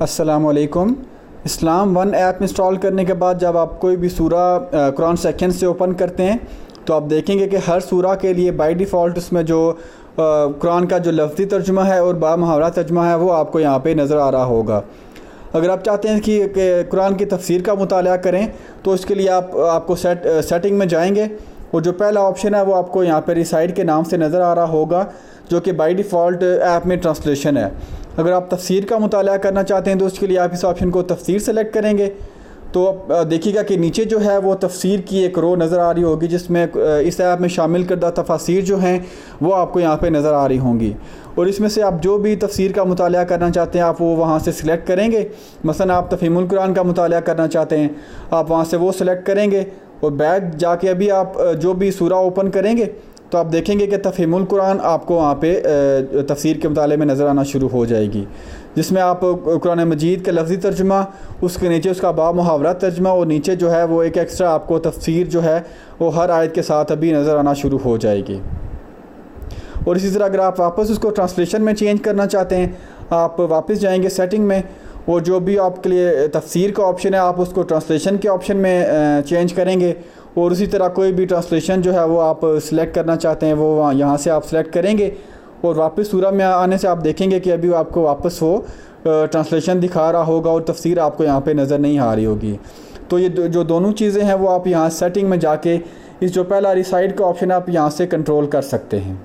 अस्सलामुअलैकुम। इस्लाम one app install करने के बाद जब आप कोई भी सूरा कुरान सेक्शन से ओपन करते हैं तो आप देखेंगे कि हर सूरा के लिए बाय डिफ़ॉल्ट उसमें जो कुरान का जो लफ्ज़ी तर्जुमा है और बामुहावरा तर्जुमा है वो आपको यहाँ पे नज़र आ रहा होगा। अगर आप चाहते हैं कि कुरान की तफसीर का मुताला करें तो इसके लिए आपको सेटिंग में जाएंगे और जो पहला ऑप्शन है वो आपको यहाँ पे रिसाइड के नाम से नज़र आ रहा होगा, जो कि बाय डिफ़ॉल्ट ऐप में ट्रांसलेशन है। अगर आप तफसीर का मुताला करना चाहते हैं तो उसके लिए आप इस ऑप्शन को तफसीर सेलेक्ट करेंगे तो देखिएगा कि नीचे जो है वो तफसीर की एक रो नज़र आ रही होगी जिसमें इस ऐप में शामिल करदा तफासीर जो हैं वो आपको यहाँ पे नज़र आ रही होंगी और इसमें से आप जो भी तफसीर का मुताला करना चाहते हैं आप वो वहाँ से सिलेक्ट करेंगे। मसलन आप तफ़हीमुल कुरान का मुताला करना चाहते हैं, आप वहाँ से वो सिलेक्ट करेंगे और बैक जाके अभी आप जो भी सूरा ओपन करेंगे तो आप देखेंगे कि तफ़हीमुल कुरान आपको वहाँ पे तफसीर के मुताले में नज़र आना शुरू हो जाएगी, जिसमें आप कुरान मजीद का लफ्ज़ी तर्जुमा, उसके नीचे उसका बामुहावरा तर्जुमा और नीचे जो है वो एक एक्स्ट्रा आपको तफसीर जो है वो हर आयत के साथ अभी नज़र आना शुरू हो जाएगी। और इसी तरह अगर आप वापस उसको ट्रांसलेशन में चेंज करना चाहते हैं, आप वापस जाएंगे सेटिंग में और जो भी आपके लिए तफसीर का ऑप्शन है आप उसको ट्रांसलेशन के ऑप्शन में चेंज करेंगे और उसी तरह कोई भी ट्रांसलेशन जो है वो आप सिलेक्ट करना चाहते हैं वो यहाँ से आप सिलेक्ट करेंगे और वापस सूरा में आने से आप देखेंगे कि अभी आपको वापस वो ट्रांसलेशन दिखा रहा होगा और तफसीर आपको यहाँ पे नज़र नहीं आ रही होगी। तो ये जो दोनों चीज़ें हैं वो आप यहाँ सेटिंग में जाके इस जो पहला रिसाइड का ऑप्शन है आप यहाँ से कंट्रोल कर सकते हैं।